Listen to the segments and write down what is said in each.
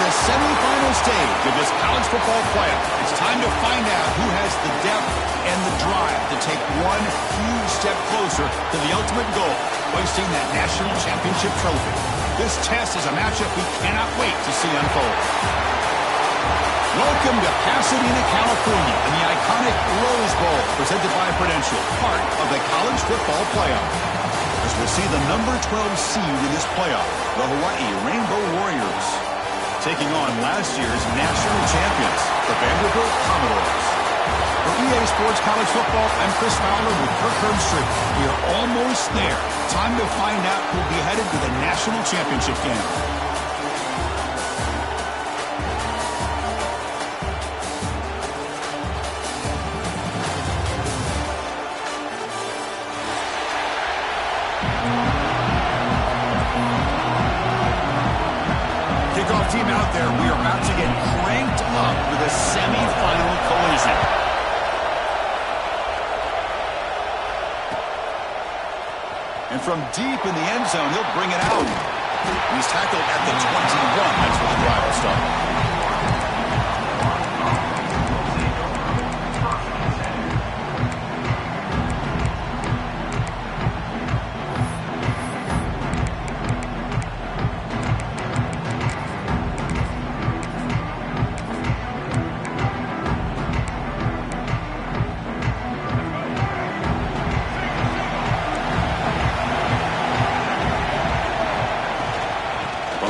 the semifinal stage of this college football playoff. It's time to find out who has the depth and the drive to take one huge step closer to the ultimate goal, hoisting that national championship trophy. This test is a matchup we cannot wait to see unfold. Welcome to Pasadena, California, and the iconic Rose Bowl, presented by Prudential, part of the college football playoff. As we'll see the number 12 seed in this playoff, the Hawaii Rainbow Warriors, taking on last year's national champions, the Vanderbilt Commodores. For EA Sports College Football, I'm Chris Fowler with Kirk Herbstreit. We are almost there. Time to find out who'll be headed to the national championship game. Kickoff team out there. We are about to get cranked up with a semifinal collision. And from deep in the end zone, he'll bring it out. He's tackled at the 21. That's where the drive will start.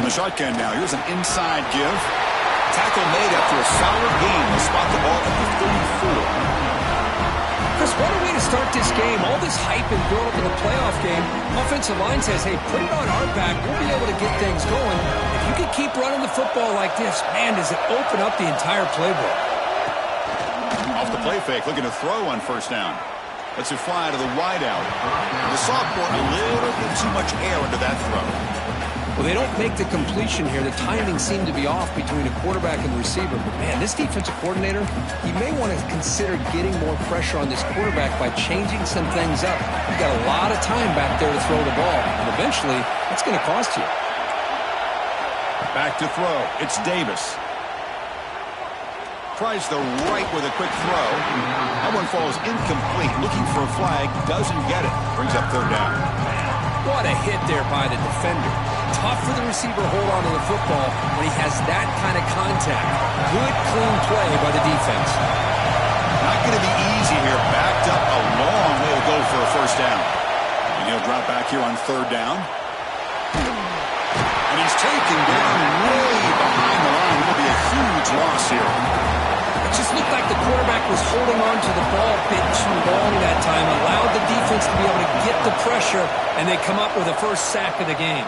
Shotgun now. Here's an inside give. Tackle made after a solid gain. They'll spot the ball at the 34. Chris, what a way to start this game. All this hype and build-up in the playoff game. Offensive line says, hey, put it on our back. We'll be able to get things going. If you can keep running the football like this, man, does it open up the entire playbook. Off the play fake, looking to throw on first down. Lets it fly to the wideout. The sophomore, a little bit too much air into that throw. Well, they don't make the completion here. The timing seemed to be off between a quarterback and the receiver. But, man, this defensive coordinator, he may want to consider getting more pressure on this quarterback by changing some things up. You've got a lot of time back there to throw the ball. And eventually, that's going to cost you. Back to throw. It's Davis. Tries the right with a quick throw. That one falls incomplete. Looking for a flag. Doesn't get it. Brings up third down. What a hit there by the defender. Tough for the receiver to hold on to the football when he has that kind of contact. Good, clean play by the defense. Not going to be easy here. Backed up a long way to go for a first down. And he'll drop back here on third down. And he's taken down way behind the line. It'll be a huge loss here. It just looked like the quarterback was holding on to the ball a bit too long that time. Allowed the defense to be able to get the pressure, and they come up with the first sack of the game.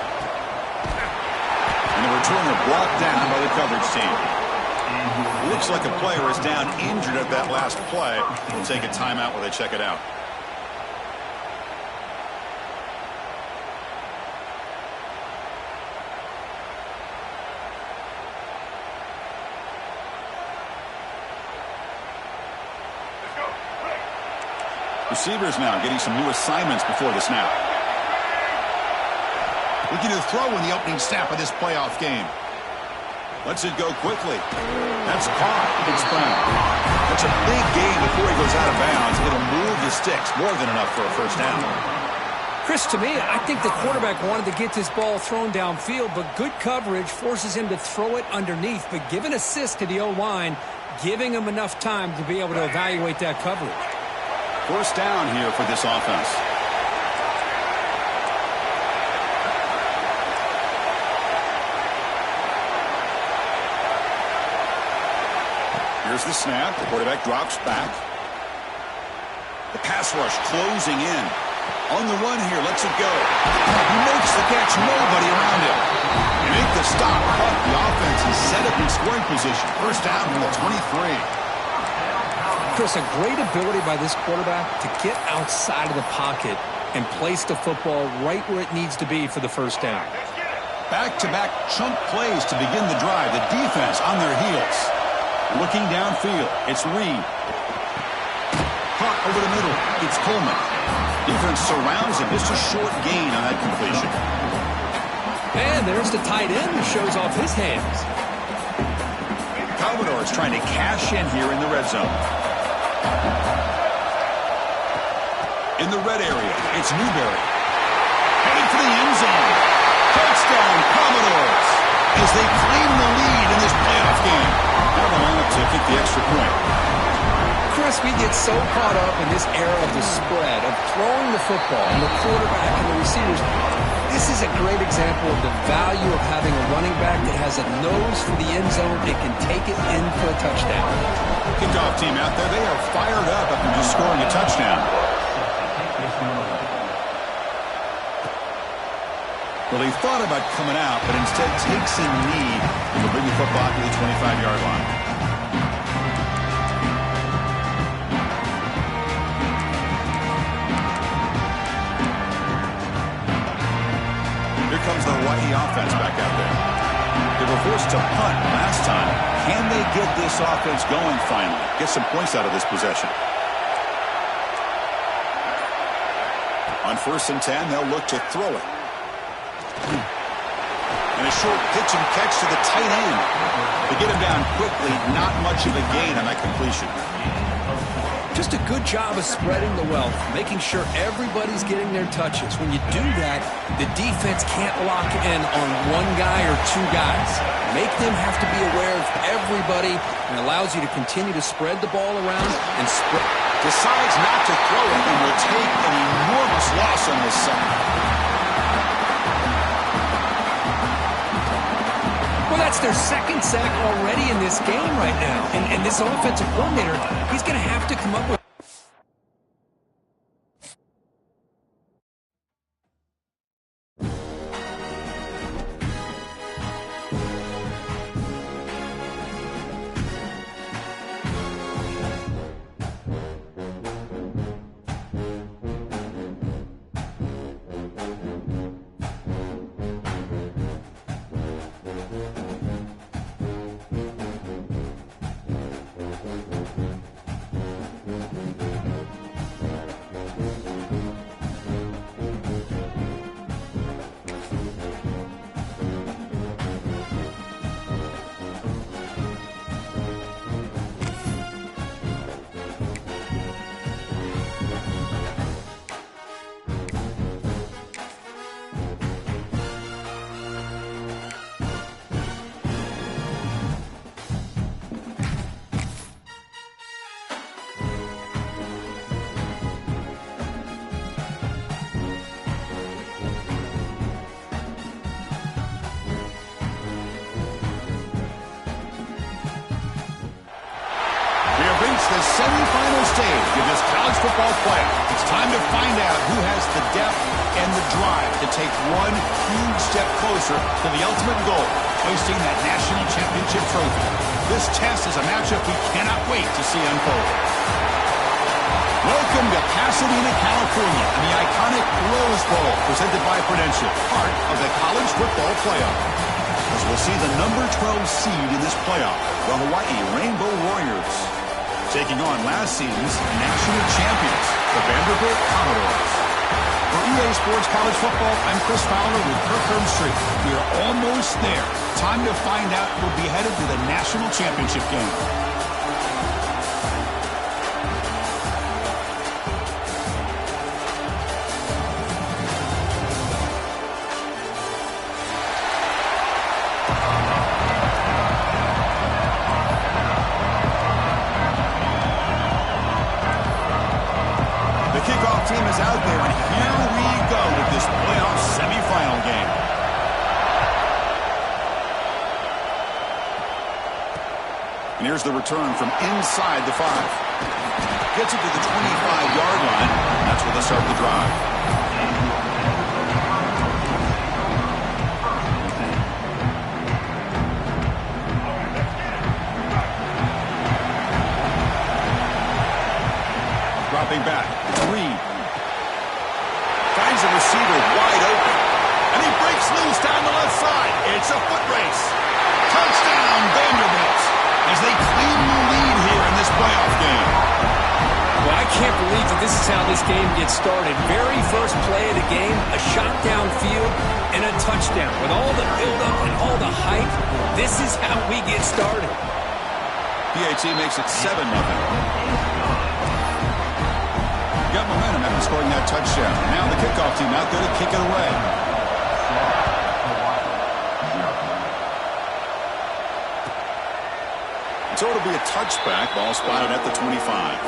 And the returner brought down by the coverage team. Looks like a player is down injured at that last play. We'll take a timeout while they check it out. Receivers now getting some new assignments before the snap. Looking to throw in the opening snap of this playoff game. Lets it go quickly. That's caught. It's found. That's a big gain before he goes out of bounds. It'll move the sticks. More than enough for a first down. Chris, to me, I think the quarterback wanted to get this ball thrown downfield, but good coverage forces him to throw it underneath. But give an assist to the O-line, giving him enough time to be able to evaluate that coverage. First down here for this offense. Here's the snap. The quarterback drops back. The pass rush closing in. On the run here, lets it go. He makes the catch, nobody around him. They make the stop, but the offense is set up in scoring position. First down from the 23. Chris, a great ability by this quarterback to get outside of the pocket and place the football right where it needs to be for the first down. Back-to-back chunk plays to begin the drive. The defense on their heels. Looking downfield, it's Reed. Caught over the middle, it's Coleman. Defense surrounds him. Just a short gain on that completion. And there's the tight end who shows off his hands. Commodores trying to cash in here in the red zone. In the red area, it's Newberry. Heading for the end zone. Touchdown, Commodores, as they claim the lead in this playoff game. Now the lineup to kick the extra point. Chris, we get so caught up in this era of the spread, of throwing the football, and the quarterback and the receivers. This is a great example of the value of having a running back that has a nose for the end zone and can take it in for a touchdown. Kickoff team out there, they are fired up after just scoring a touchdown. Well, he thought about coming out, but instead takes a knee and will bring the football to the 25-yard line. Here comes the Hawaii offense back out there. They were forced to punt last time. Can they get this offense going finally? Get some points out of this possession. On 1st and 10, they'll look to throw it. And a short pitch and catch to the tight end. To get him down quickly, not much of a gain on that completion. Just a good job of spreading the wealth, making sure everybody's getting their touches. When you do that, the defense can't lock in on one guy or two guys. Make them have to be aware of everybody, and allows you to continue to spread the ball around and spread. Decides not to throw it and will take an enormous loss on this side. Well, that's their second sack already in this game right now. And this offensive coordinator, he's going to have to come up with... The semifinal stage of this college football playoff. It's time to find out who has the depth and the drive to take one huge step closer to the ultimate goal, hosting that national championship trophy. This test is a matchup we cannot wait to see unfold. Welcome to Pasadena, California, and the iconic Rose Bowl, presented by Prudential, part of the college football playoff. As we'll see the number 12 seed in this playoff, the Hawaii Rainbow Warriors, taking on last season's national champions, the Vanderbilt Commodores. For EA Sports College Football, I'm Chris Fowler with Kirk Herbstreit. We are almost there. Time to find out who'll be headed to the national championship game. Team is out there, and here we go with this playoff semifinal game. And here's the return from inside the 5. Gets it to the 25-yard line. That's where they start the drive. Dropping back. Green. Finds a receiver wide open. And he breaks loose down the left side. It's a foot race. Touchdown, Vanderbilt, as they claim the lead here in this playoff game. Well, I can't believe that this is how this game gets started. Very first play of the game, a shot downfield and a touchdown. With all the build-up and all the hype, this is how we get started. PAT makes it 7-0. Got momentum after scoring that touchdown. Now the kickoff team out there to kick it away. So it'll be a touchback. Ball spotted at the 25.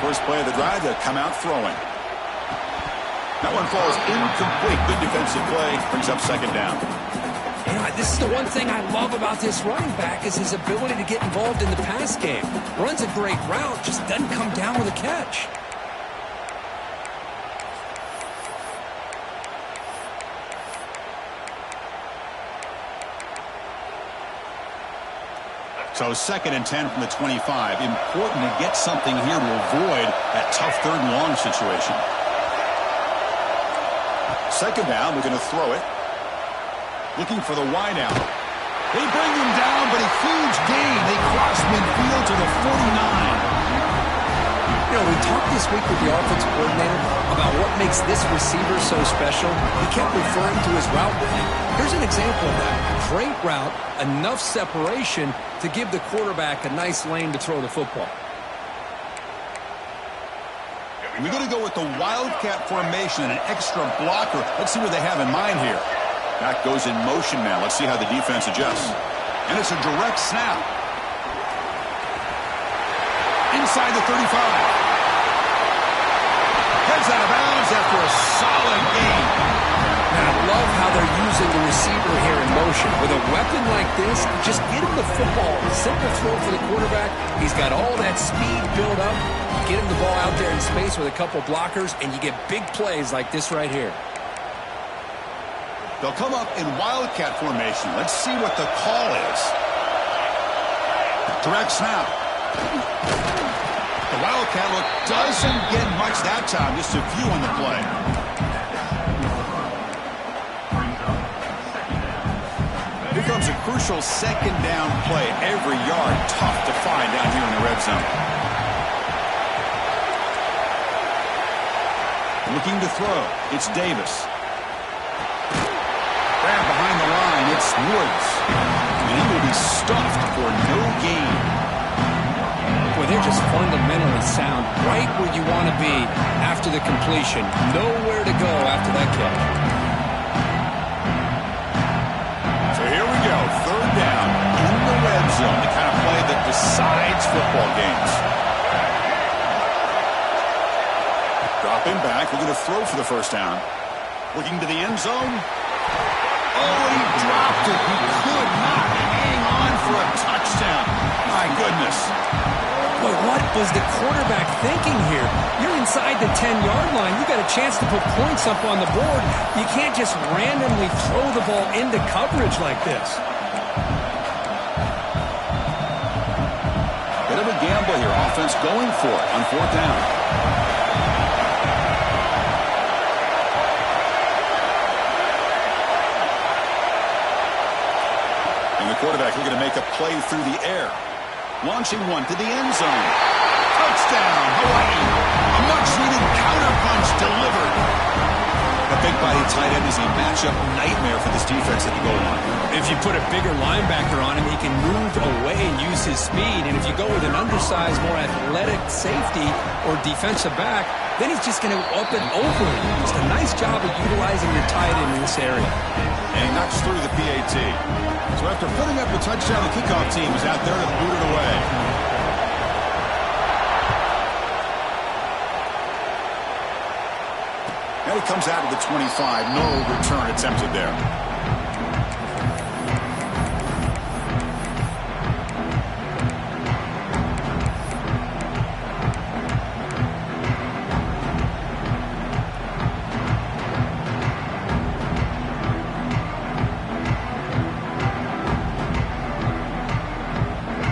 First play of the drive, they'll come out throwing. That one falls incomplete. Good defensive play. Brings up second down. Yeah, this is the one thing I love about this running back is his ability to get involved in the pass game. Runs a great route, just doesn't come down with a catch. So 2nd and 10 from the 25. Important to get something here to avoid that tough 3rd and long situation. Second down, we're going to throw it. Looking for the wide out. They bring him down, but a huge gain. They cross midfield to the 49. You know, we talked this week with the offensive coordinator about what makes this receiver so special. He kept referring to his route running. Here's an example of that. Great route, enough separation to give the quarterback a nice lane to throw the football. We're going to go with the Wildcat formation and an extra blocker. Let's see what they have in mind here. Back goes in motion now. Let's see how the defense adjusts. And it's a direct snap. Inside the 35. Heads out of bounds after a solid gain. I love how they're using the receiver here in motion. With a weapon like this, just get him the football. Simple throw for the quarterback. He's got all that speed built up. Get him the ball out there in space with a couple blockers, and you get big plays like this right here. They'll come up in Wildcat formation. Let's see what the call is. Direct snap. The Wildcat look doesn't get much that time. Just a few on the play. Here comes a crucial 2nd down play. Every yard tough to find down here in the red zone. Looking to throw. It's Davis. Grab behind the line. It's Woods. And he will be stuffed for no gain. Boy, they're just fundamentally sound. Right where you want to be after the completion. Nowhere to go after that catch. So here we go. 3rd down in the red zone. The kind of play that decides football games. Dropping back. We're going to throw for the first down. Looking to the end zone. Oh, he dropped it. He could not hang on for a touchdown. My goodness. Boy, what was the quarterback thinking here? You're inside the 10-yard line. You got a chance to put points up on the board. You can't just randomly throw the ball into coverage like this. Bit of a gamble here. Offense going for it on 4th down. And the quarterback looking to make a play through the air. Launching one to the end zone. Touchdown, Hawaii. A much-needed counterpunch delivered. The big-body tight end is a matchup nightmare for this defense at the goal line. If you put a bigger linebacker on him, he can move away and use his speed. And if you go with an undersized, more athletic safety or defensive back, then he's just going to up and over him. Just a nice job of utilizing your tight end in this area. And he knocks through the PAT. So after putting up a touchdown, the kickoff team is out there to boot it away. And he comes out of the 25. No return attempted there.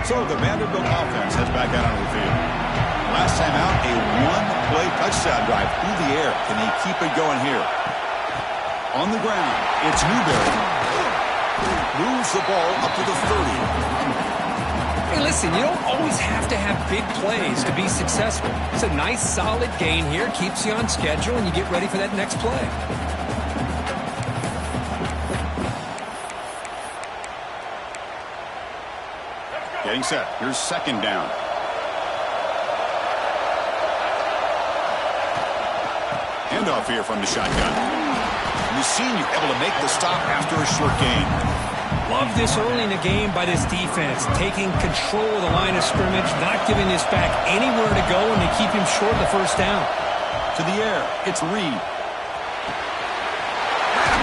So the Vanderbilt offense heads back out onto the field. Last time out, a 1-play touchdown drive through the air. Can they keep it going here? On the ground, it's Newberry. Moves the ball up to the 30. Hey, listen, you don't always have to have big plays to be successful. It's a nice, solid gain here. Keeps you on schedule, and you get ready for that next play. Getting set. Here's second down. Handoff here from the shotgun. And the senior able to make the stop after a short gain. Love this early in the game by this defense, taking control of the line of scrimmage, not giving this back anywhere to go, and to keep him short of the first down. To the air, it's Reed.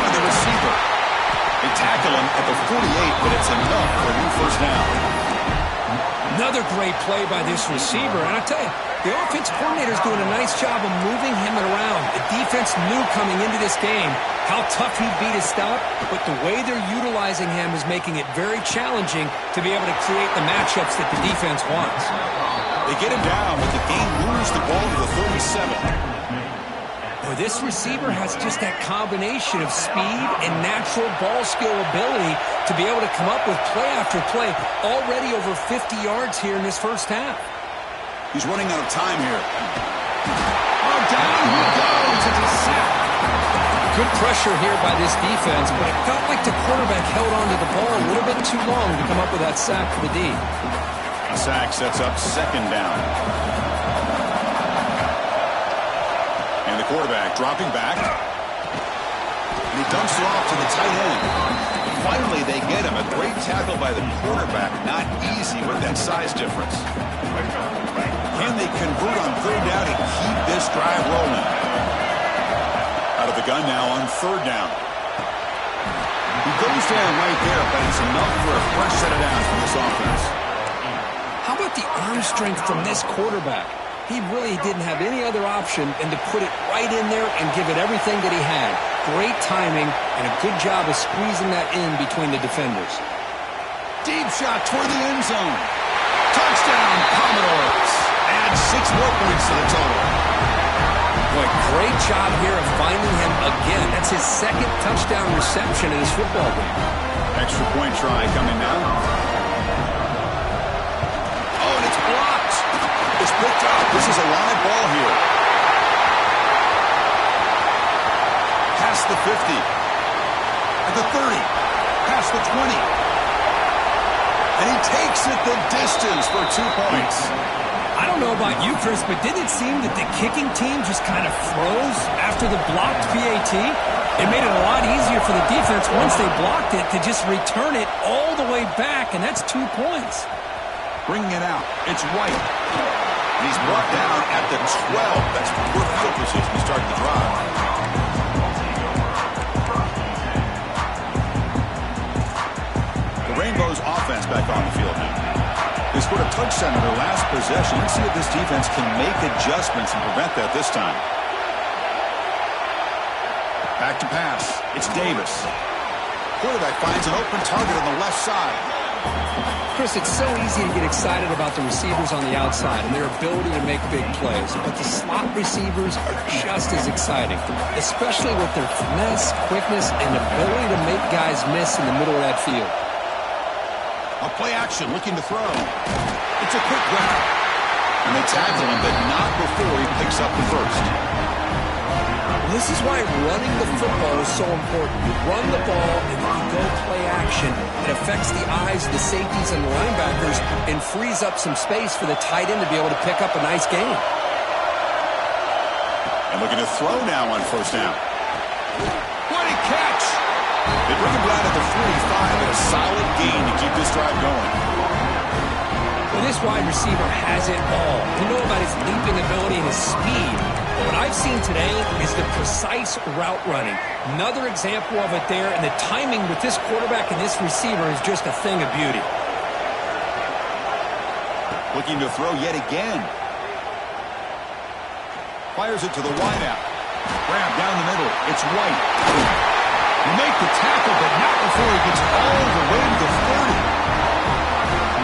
By the receiver. They tackle him at the 48, but it's enough for a new first down. Another great play by this receiver, and I tell you, the offense coordinator is doing a nice job of moving him around. The defense knew coming into this game how tough he'd be to stop, but the way they're utilizing him is making it very challenging to be able to create the matchups that the defense wants. They get him down, but the game moves the ball to the 37. Boy, this receiver has just that combination of speed and natural ball skill ability to be able to come up with play after play, already over 50 yards here in this first half. He's running out of time here. Oh, down he goes. It's a sack. Good pressure here by this defense, but it felt like the quarterback held onto the ball a little bit too long to come up with that sack for the D. A sack sets up second down. And the quarterback dropping back. And he dumps it off to the tight end. Finally, they get him. A great tackle by the quarterback. Not easy with that size difference. Can they convert on third down and keep this drive rolling? Out of the gun now on third down. He goes down right there, but it's enough for a fresh set of downs from this offense. How about the arm strength from this quarterback? He really didn't have any other option than to put it right in there and give it everything that he had. Great timing and a good job of squeezing that in between the defenders. Deep shot toward the end zone. Touchdown, Commodores. Add 6 more points to the total. Boy, great job here of finding him again. That's his second touchdown reception in his football game. Extra point try coming now. Oh, and it's blocked. It's picked up. This is a live ball here. Past the 50. At the 30. Past the 20. And he takes it the distance for 2 points. I don't know about you, Chris, but didn't it seem that the kicking team just kind of froze after the blocked PAT? It made it a lot easier for the defense once they blocked it to just return it all the way back, and that's 2 points. Bringing it out. It's White. And he's brought down at the 12. That's poor field position to start the drive. The Rainbows offense back on the field now. They scored a touchdown in their last possession. Let's see if this defense can make adjustments and prevent that this time. Back to pass. It's Davis. Quarterback finds an open target on the left side. Chris, it's so easy to get excited about the receivers on the outside and their ability to make big plays, but the slot receivers are just as exciting, especially with their finesse, quickness, and ability to make guys miss in the middle of that field. A play action, looking to throw. It's a quick grab. And they tackle him, but not before he picks up the first. This is why running the football is so important. You run the ball, and then you go play action. It affects the eyes of the safeties and the linebackers and frees up some space for the tight end to be able to pick up a nice gain. And looking to throw now on first down. What a catch! They bring him down at the 45 and a solid gain to keep this drive going. Well, this wide receiver has it all. You know about his leaping ability and his speed. But what I've seen today is the precise route running. Another example of it there, and the timing with this quarterback and this receiver is just a thing of beauty. Looking to throw yet again. Fires it to the wideout. Grab down the middle. It's White. You make the tackle, but not before he gets all the way to the 30.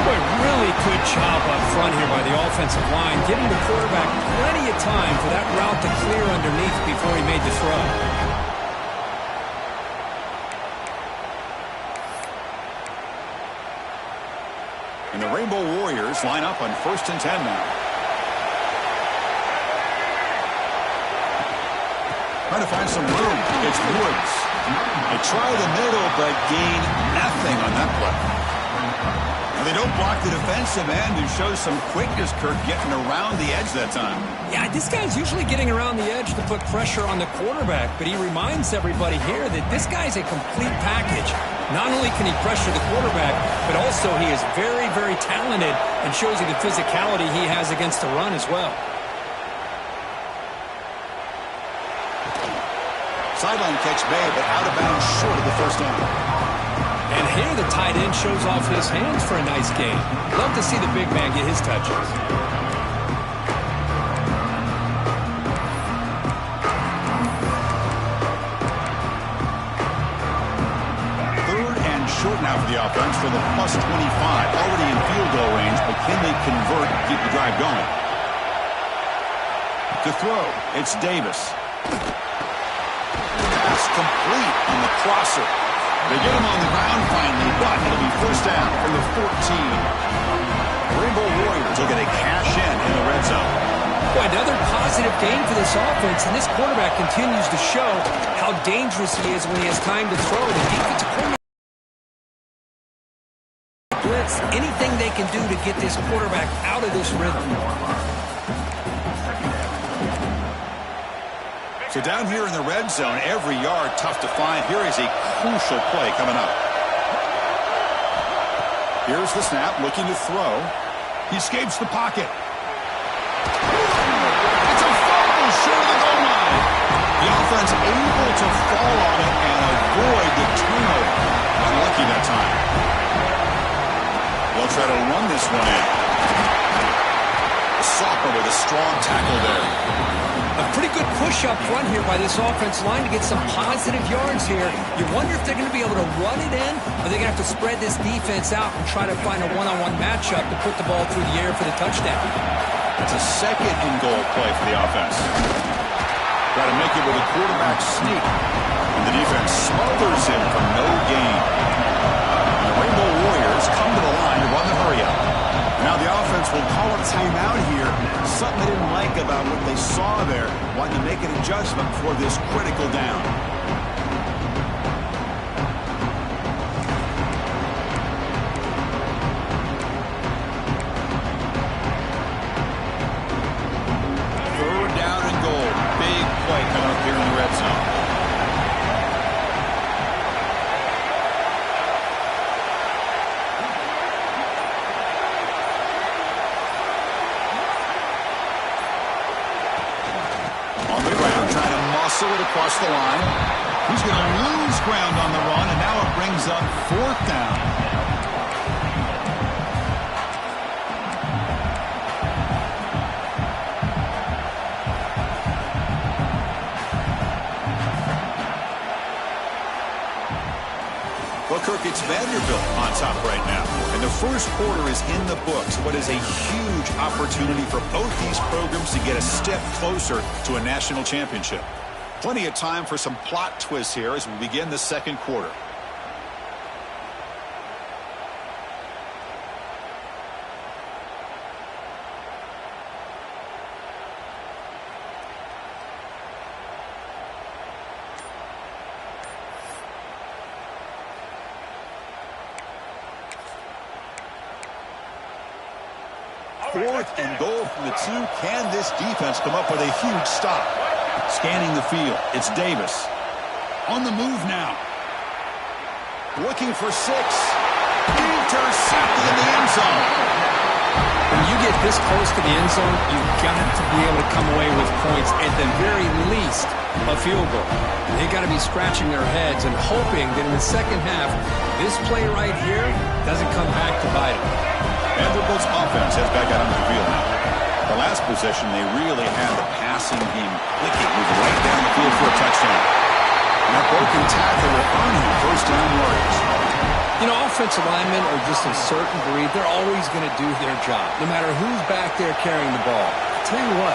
Boy, really good job up front here by the offensive line, giving the quarterback plenty of time for that route to clear underneath before he made the throw. And the Rainbow Warriors line up on 1st and 10 now. Trying to find some room. It's Woods. They try the middle, but gain nothing on that play. Now they don't block the defensive end and show some quickness, Kirk, getting around the edge that time. Yeah, this guy's usually getting around the edge to put pressure on the quarterback, but he reminds everybody here that this guy's a complete package. Not only can he pressure the quarterback, but also he is very, very talented and shows you the physicality he has against the run as well. Sideline catch made, but out of bounds short of the first down. And here the tight end shows off his hands for a nice gain. Love to see the big man get his touches. Third and short now for the offense for the +25. Already in field goal range, but can they convert and keep the drive going? To throw, it's Davis. Complete on the crosser. They get him on the ground finally, but it'll be first down from the 14. Rainbow Warriors will get a cash in the red zone. Boy, another positive game for this offense, and this quarterback continues to show how dangerous he is when he has time to throw. The defensive coordinator blitz, anything they can do to get this quarterback out of this rhythm. So down here in the red zone, every yard tough to find. Here is a crucial play coming up. Here's the snap, looking to throw. He escapes the pocket. It's a fumble short of the goal line. The offense able to fall on it and avoid the turnover. Unlucky that time. They'll try to run this one in. The sophomore with a strong tackle there. A pretty good push up front here by this offense line to get some positive yards here. You wonder if they're going to be able to run it in, or they're going to have to spread this defense out and try to find a one-on-one matchup to put the ball through the air for the touchdown. That's a second and goal play for the offense. Try to make it with a quarterback sneak. And the defense smothers him for no gain. And the Rainbow Warriors come to the line to run the hurry up. Now the offense will call a timeout here. Something they didn't like about what they saw there. Wanting to make an adjustment for this critical down. Third down and goal. Big play coming up here in the red zone. It across the line. He's going to lose ground on the run, and now it brings up 4th down. Well, Kirk, it's Vanderbilt on top right now. And the first quarter is in the books. What is a huge opportunity for both these programs to get a step closer to a national championship. Plenty of time for some plot twists here as we begin the second quarter. Fourth and goal from the 2. Can this defense come up with a huge stop? Scanning the field, it's Davis. On the move now. Looking for 6. Intercepted in the end zone. When you get this close to the end zone, you've got to be able to come away with points, at the very least, a field goal. They've got to be scratching their heads and hoping that in the second half, this play right here doesn't come back to bite them. Vanderbilt's offense has back out on the field now. The last possession, they really had the passing game clicking, moving right down the field for a touchdown. And that broken tackle will earn him first down yardage. You know, offensive linemen are just a certain breed. They're always going to do their job, no matter who's back there carrying the ball. I'll tell you what,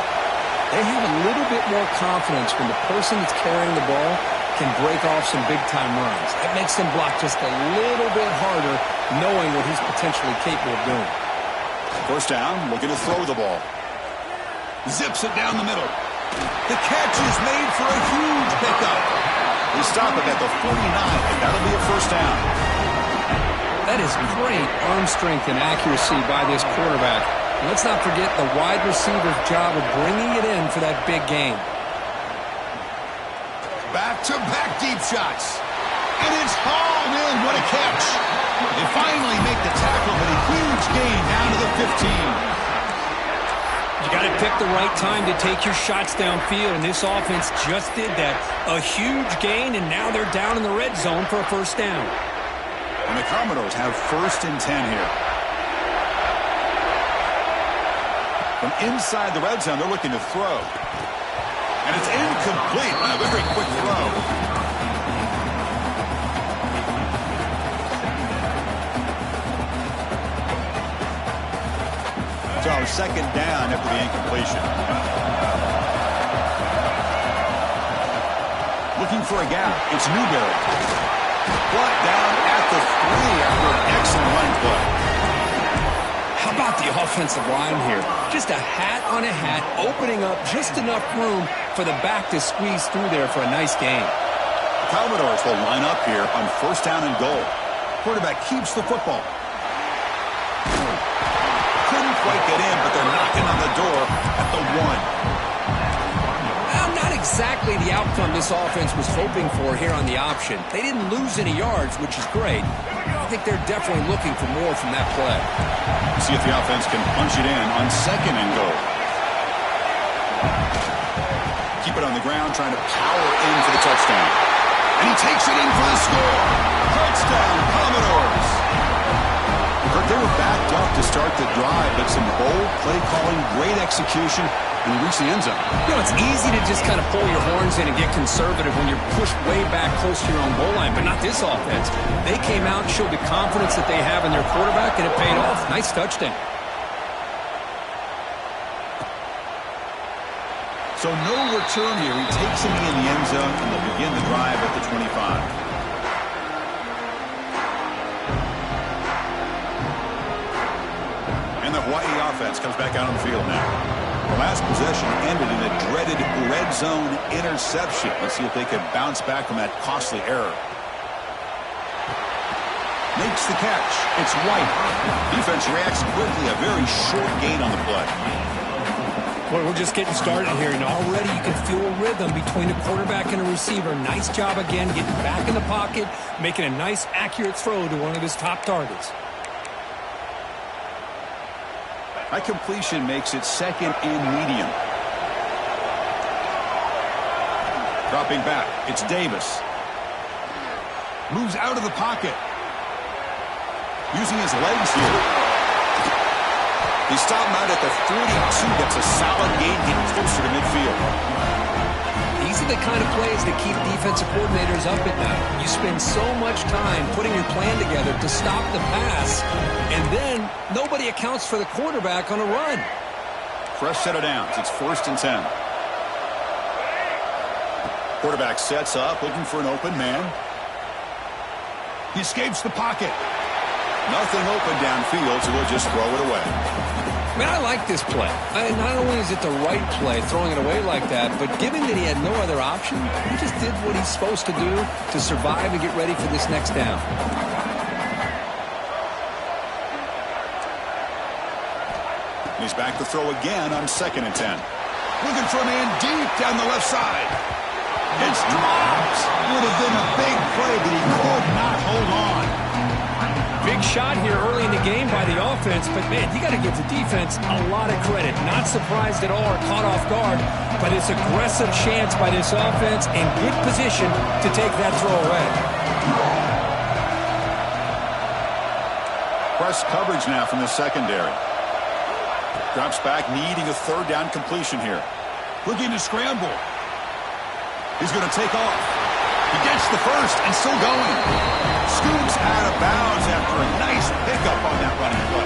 they have a little bit more confidence when the person that's carrying the ball can break off some big-time runs. That makes them block just a little bit harder knowing what he's potentially capable of doing. First down, looking to throw the ball. Zips it down the middle. The catch is made for a huge pickup. They stop it at the 49, and that'll be a first down. That is great arm strength and accuracy by this quarterback. And let's not forget the wide receiver's job of bringing it in for that big game. Back-to-back deep shots. And it's hauled in. What a catch. They finally make the tackle, but a huge gain down to the 15. You got to pick the right time to take your shots downfield, and this offense just did that. A huge gain, and now they're down in the red zone for a first down. And the Commodores have 1st and 10 here. From inside the red zone, they're looking to throw. And it's incomplete on a very quick throw. So second down after the incompletion. Looking for a gap. It's Newberry. Brought down at the 3 after an excellent running play. How about the offensive line here? Just a hat on a hat, opening up just enough room for the back to squeeze through there for a nice gain. The Commodores will line up here on first down and goal. Quarterback keeps the football. Couldn't quite get in, but they're knocking on the door at the 1. Well, not exactly the outcome this offense was hoping for here on the option. They didn't lose any yards, which is great. I think they're definitely looking for more from that play. See if the offense can punch it in on second and goal. Keep it on the ground, trying to power in for the touchdown. And he takes it in for the score. Touchdown, Commodores. But they were backed up to start the drive, but some bold play calling, great execution, and they reached the end zone. You know, it's easy to just kind of pull your horns in and get conservative when you're pushed way back close to your own goal line, but not this offense. They came out, showed the confidence that they have in their quarterback, and it paid off. Nice touchdown. So no return here. He takes him in the end zone, and they'll begin the drive at the 25. And the Hawaii offense comes back out on the field now. The last possession ended in a dreaded red zone interception. Let's see if they can bounce back from that costly error. Makes the catch. It's White. Defense reacts quickly. A very short gain on the play. Well, we're just getting started here, and already you can feel a rhythm between a quarterback and a receiver. Nice job again getting back in the pocket, making a nice, accurate throw to one of his top targets. That completion makes it second and medium. Dropping back, it's Davis. Moves out of the pocket. Using his legs here. He stopped him out at the 42. That's a solid gain, getting closer to midfield. These are the kind of plays that keep defensive coordinators up at night. You spend so much time putting your plan together to stop the pass, and then nobody accounts for the quarterback on a run. Fresh set of downs. It's 1st and 10. Quarterback sets up, looking for an open man. He escapes the pocket. Nothing open downfield, so we'll just throw it away. Man, I like this play. Not only is it the right play, throwing it away like that, but given that he had no other option, he just did what he's supposed to do to survive and get ready for this next down. He's back to throw again on 2nd and 10. Looking for a man deep down the left side. It's dropped. Would have been a big play, but he could not hold on. Big shot here early in the game by the offense, but man, you got to give the defense a lot of credit. Not surprised at all or caught off guard by this aggressive chance by this offense and good position to take that throw away. Press coverage now from the secondary. Drops back, needing a 3rd down completion here. Looking to scramble. He's going to take off. He gets the first and still going. Scoops out of bounds after a nice pickup on that running play.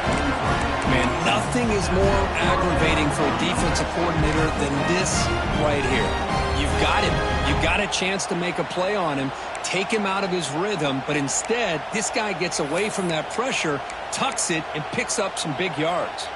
Man, nothing is more aggravating for a defensive coordinator than this right here. You've got him. You've got a chance to make a play on him, take him out of his rhythm, but instead, this guy gets away from that pressure, tucks it, and picks up some big yards.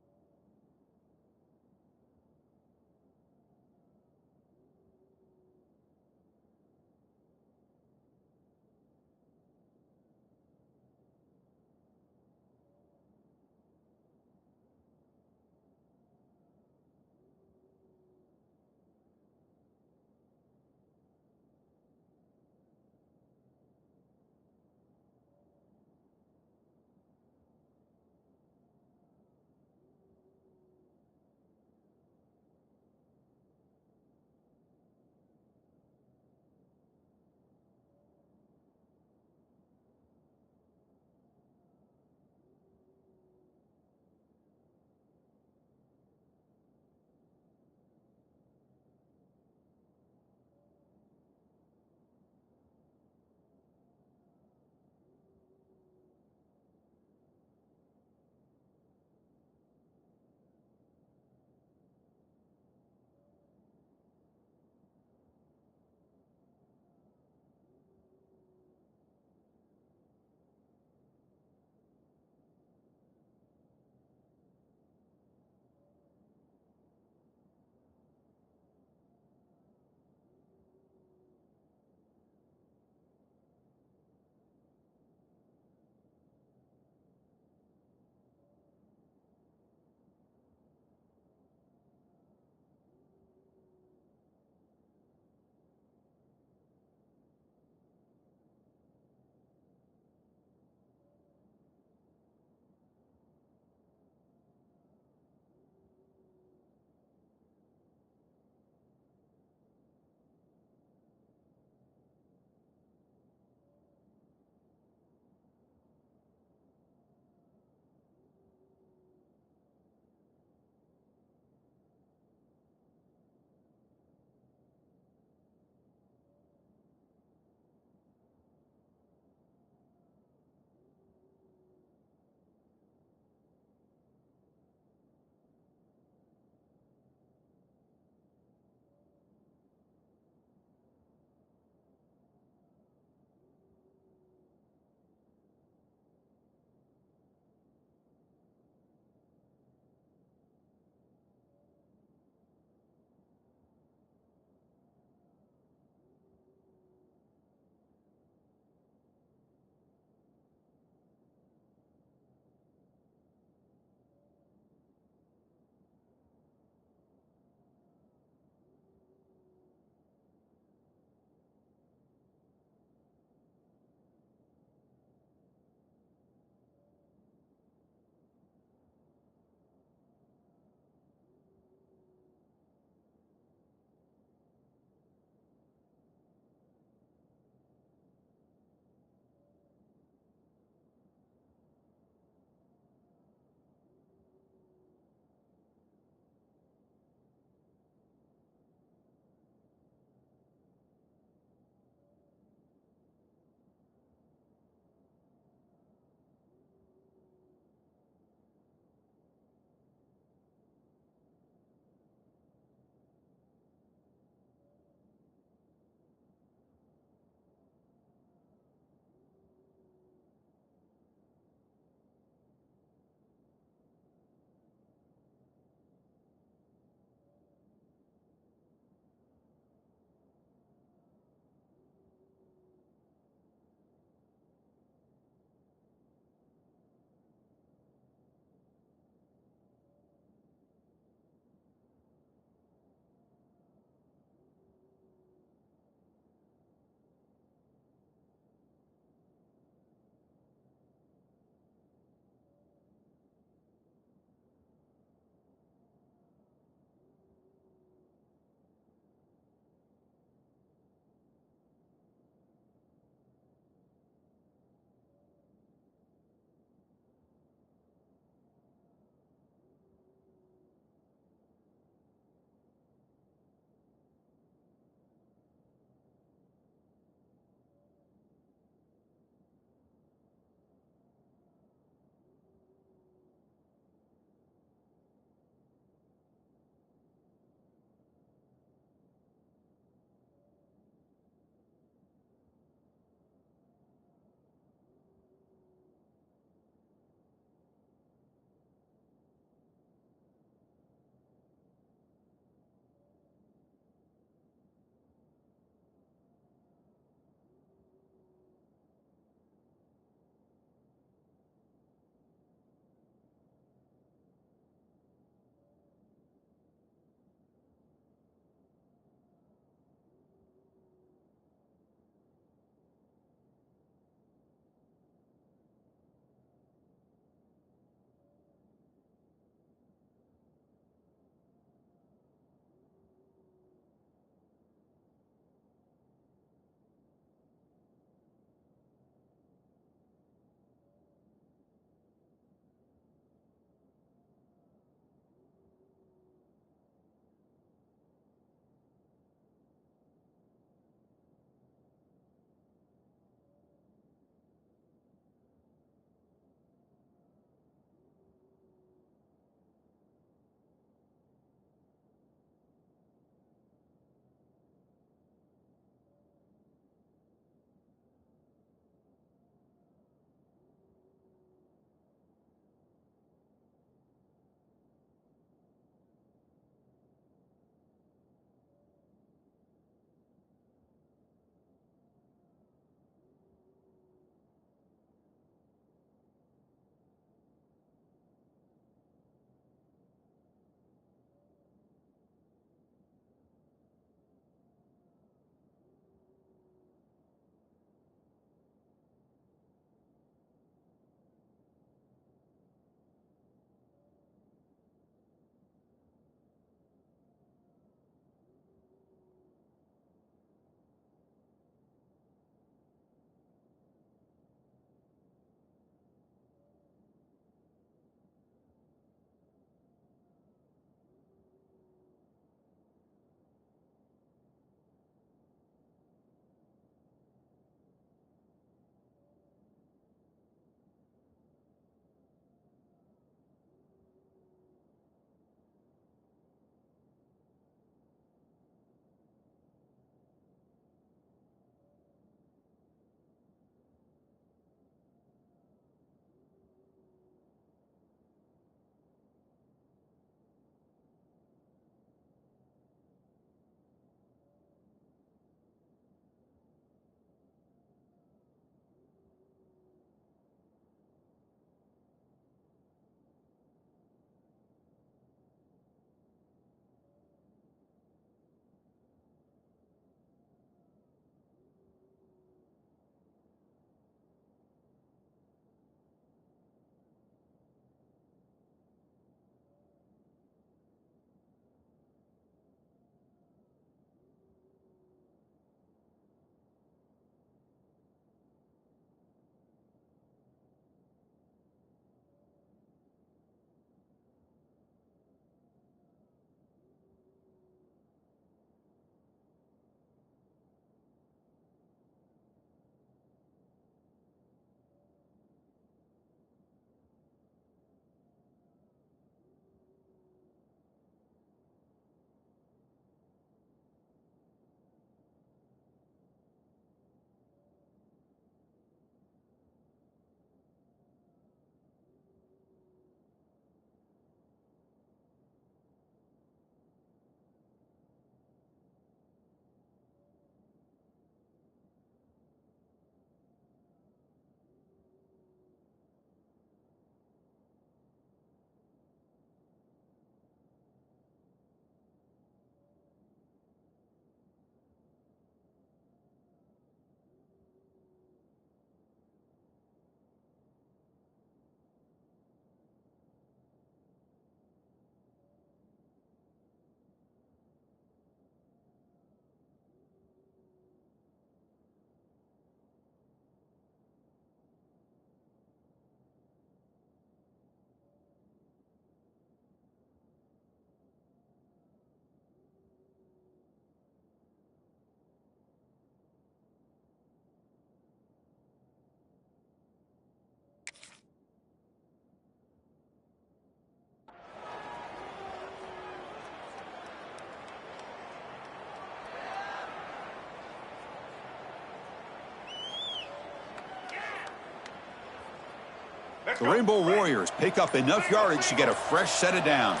The Rainbow Warriors pick up enough yardage to get a fresh set of downs.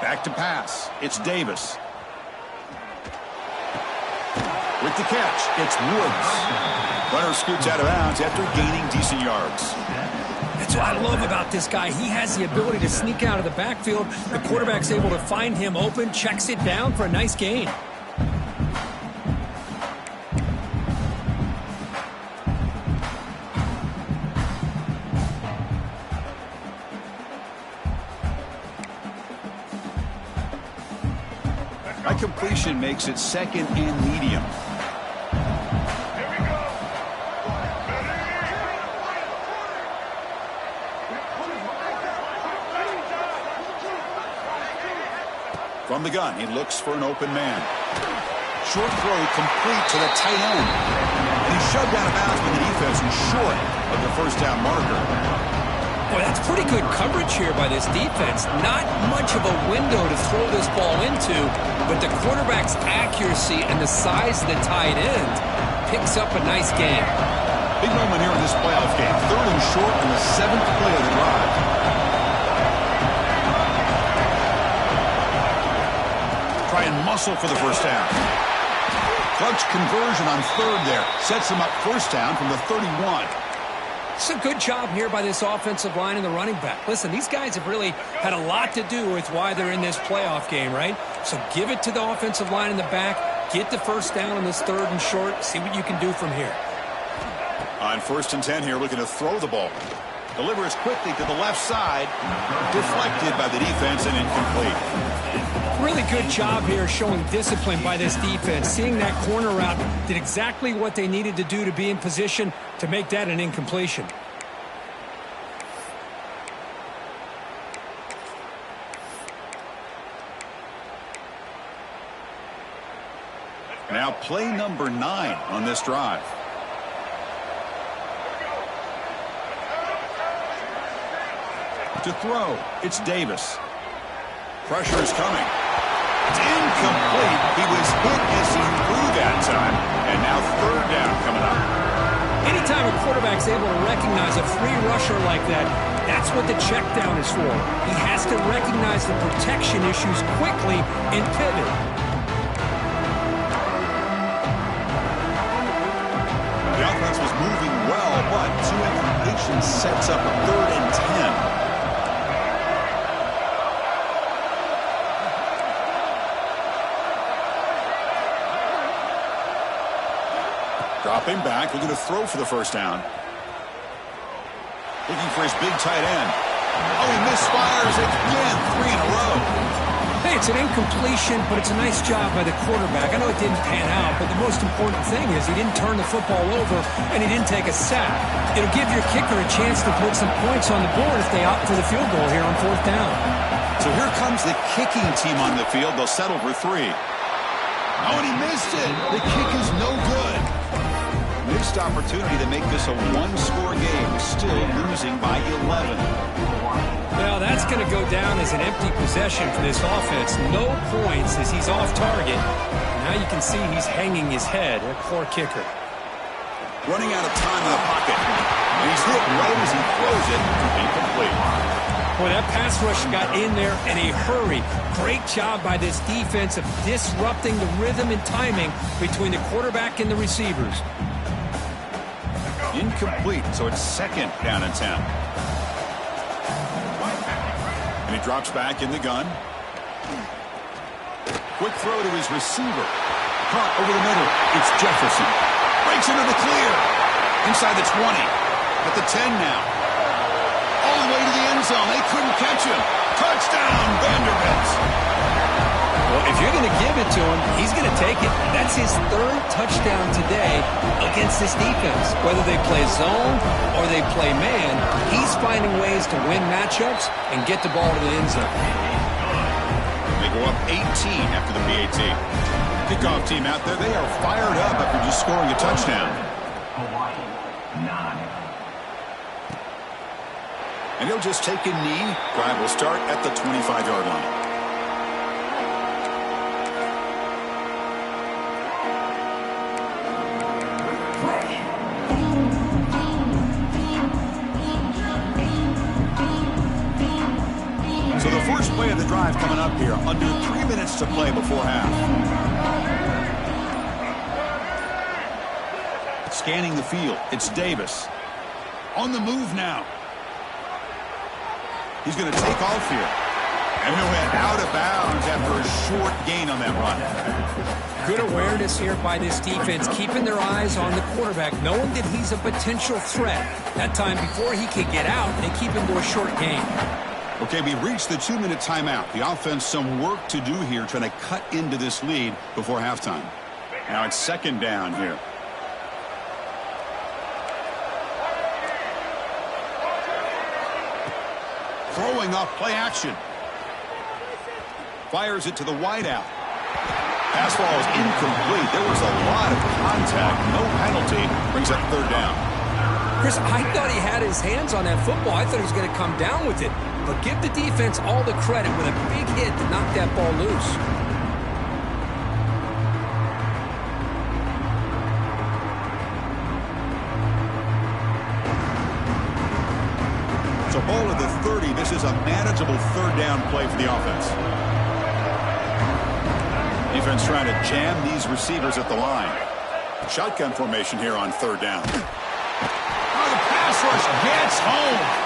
Back to pass. It's Davis. With the catch, it's Woods. Runner scoots out of bounds after gaining decent yards. That's what I love about this guy. He has the ability to sneak out of the backfield. The quarterback's able to find him open, checks it down for a nice gain. A completion makes it second and medium. From the gun, he looks for an open man. Short throw complete to the tight end. And he's shoved out of bounds by the defense and short of the first down marker. Boy, that's pretty good coverage here by this defense. Not much of a window to throw this ball into, but the quarterback's accuracy and the size of the tight end picks up a nice gain. Big moment here in this playoff game. Third and short on the 7th play of the drive. Try and muscle for the first down. Clutch conversion on third there. Sets him up first down from the 31. It's a good job here by this offensive line and the running back. Listen, these guys have really had a lot to do with why they're in this playoff game, right? So give it to the offensive line in the back. Get the first down on this third and short. See what you can do from here. On 1st and 10 here, looking to throw the ball. Delivers quickly to the left side. Deflected by the defense and incomplete. Really good job here showing discipline by this defense. Seeing that corner route, did exactly what they needed to do to be in position to make that an incompletion. Now play number 9 on this drive. To throw, it's Davis. Pressure is coming. It's incomplete. He was hit as he threw that time. And now third down coming up. Anytime a quarterback's able to recognize a free rusher like that, that's what the check down is for. He has to recognize the protection issues quickly and pivot. The offense was moving well, but 2 incompletions sets up a 3rd and 10. Dropping back, looking to throw for the first down. Looking for his big tight end. Oh, he misfires again, 3 in a row. Hey, it's an incompletion, but it's a nice job by the quarterback. I know it didn't pan out, but the most important thing is he didn't turn the football over and he didn't take a sack. It'll give your kicker a chance to put some points on the board if they opt for the field goal here on 4th down. So here comes the kicking team on the field. They'll settle for 3. Oh, and he missed it. The kick is no good. Missed opportunity to make this a 1-score game. Still losing by 11. Well, that's going to go down as an empty possession for this offense. No points as he's off target. Now you can see he's hanging his head. A poor kicker. Running out of time in the pocket. And he's hit right as he throws it. Incomplete. Boy, that pass rush got in there in a hurry. Great job by this defense of disrupting the rhythm and timing between the quarterback and the receivers. Incomplete, so it's 2nd down and 10. And he drops back in the gun. Quick throw to his receiver. Caught over the middle. It's Jefferson. Breaks into the clear. Inside the 20. At the 10 now. All the way to the end zone. They couldn't catch him. Touchdown, Vanderbilt. Well, if you're going to give it to him, he's going to take it. That's his 3rd touchdown today against this defense. Whether they play zone or they play man, he's finding ways to win matchups and get the ball to the end zone. They go up 18 after the PAT. Kickoff team out there, they are fired up after just scoring a touchdown. And he'll just take a knee. Drive will start at the 25-yard line. First play of the drive coming up here. Under 3 minutes to play before half. Scanning the field. It's Davis. On the move now. He's going to take off here. And he went out of bounds after a short gain on that run. Good awareness here by this defense, keeping their eyes on the quarterback, knowing that he's a potential threat. That time before he can get out, they keep him to a short gain. Okay, we reached the 2-minute timeout. The offense some work to do here, trying to cut into this lead before halftime. Now it's second down here. Throwing off play action. Fires it to the wideout. Pass ball is incomplete. There was a lot of contact. No penalty. Brings up third down. Chris, I thought he had his hands on that football. I thought he was going to come down with it. But give the defense all the credit with a big hit to knock that ball loose. So ball at the 30. This is a manageable third down play for the offense. Defense trying to jam these receivers at the line. Shotgun formation here on third down. Oh, the pass rush gets home.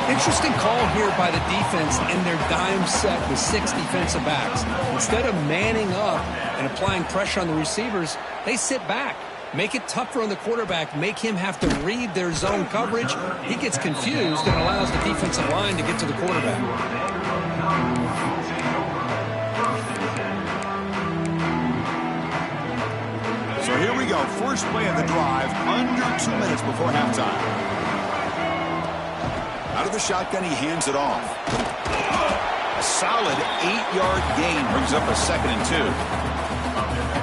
Interesting call here by the defense in their dime set with 6 defensive backs. Instead of manning up and applying pressure on the receivers, they sit back. Make it tougher on the quarterback. Make him have to read their zone coverage. He gets confused and allows the defensive line to get to the quarterback. So here we go. First play of the drive. Under 2 minutes before halftime. Out of the shotgun, he hands it off. A solid 8-yard gain brings up a 2nd and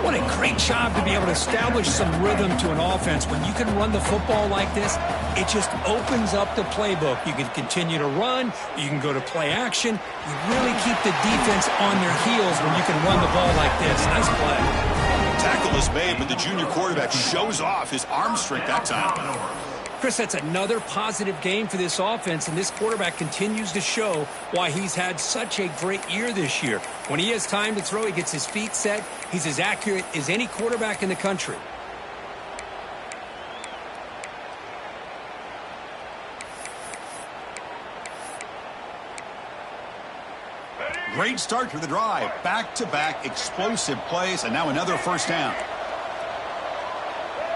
2. What a great job to be able to establish some rhythm to an offense. When you can run the football like this, it just opens up the playbook. You can continue to run. You can go to play action. You really keep the defense on their heels when you can run the ball like this. Nice play. Tackle is made, but the junior quarterback shows off his arm strength that time. Chris, that's another positive game for this offense, and this quarterback continues to show why he's had such a great year this year. When he has time to throw, he gets his feet set. He's as accurate as any quarterback in the country. Great start to the drive. Back-to-back explosive plays, and now another first down.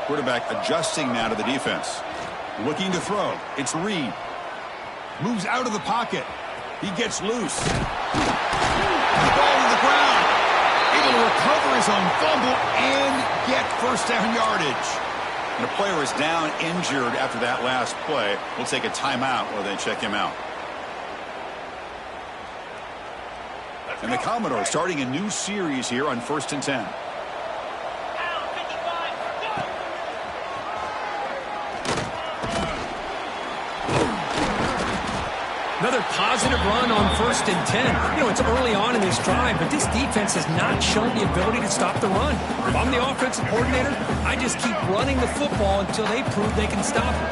Quarterback adjusting now to the defense. Looking to throw. It's Reed. Moves out of the pocket. He gets loose. The ball to the ground. Able to recover his own fumble and get first down yardage. And a player is down injured after that last play. We'll take a timeout while they check him out. And the Commodores starting a new series here on 1st and 10. Another positive run on 1st and 10. You know, it's early on in this drive, but this defense has not shown the ability to stop the run. If I'm the offensive coordinator, I just keep running the football until they prove they can stop it.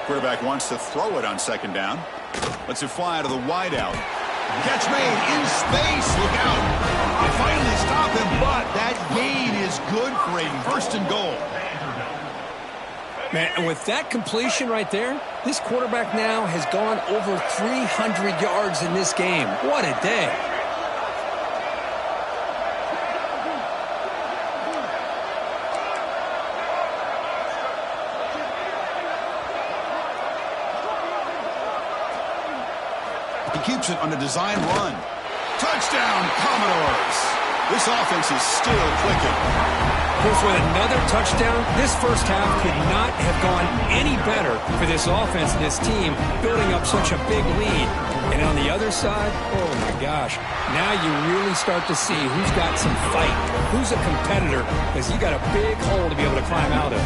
Quarterback wants to throw it on 2nd down. Lets it fly out of the wideout. Catch made in space. Look out. They finally stop him, but that gain is good for a 1st and goal. Man, and with that completion right there, this quarterback now has gone over 300 yards in this game. What a day. He keeps it on a design run. Touchdown, Commodores. This offense is still clicking. Chris, with another touchdown, this first half could not have gone any better for this offense and this team, building up such a big lead. And on the other side, oh my gosh, now you really start to see who's got some fight, who's a competitor, because you got a big hole to be able to climb out of.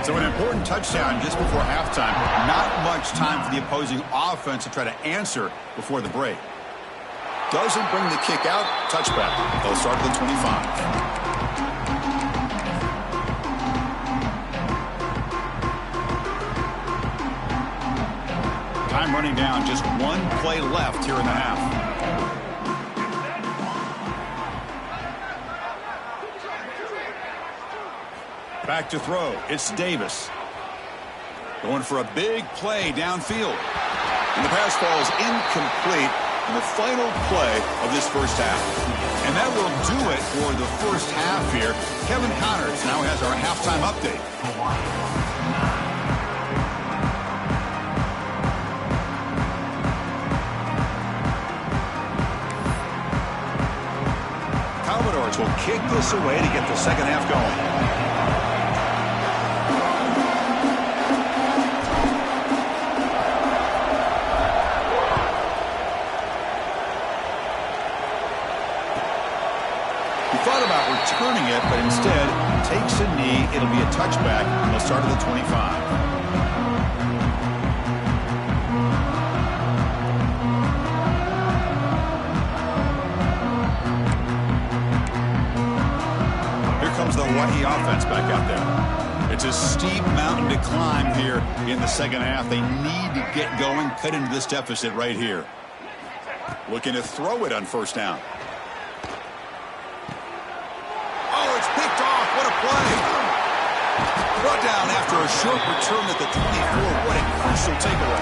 So an important touchdown just before halftime. Not much time for the opposing offense to try to answer before the break. Doesn't bring the kick out. Touchback. They'll start at the 25. Time running down. Just one play left here in the half. Back to throw. It's Davis. Going for a big play downfield. And the pass falls incomplete in the final play of this first half. And that will do it for the first half here. Kevin Connors now has our halftime update. Commodores will kick this away to get the second half going. Thought about returning it, but instead takes a knee. It'll be a touchback, and they'll start at the 25. Here comes the Hawaii offense back out there. It's a steep mountain to climb here in the second half. They need to get going, cut into this deficit right here. Looking to throw it on first down. Play. Brought down after a short return at the 24. What a crucial takeaway.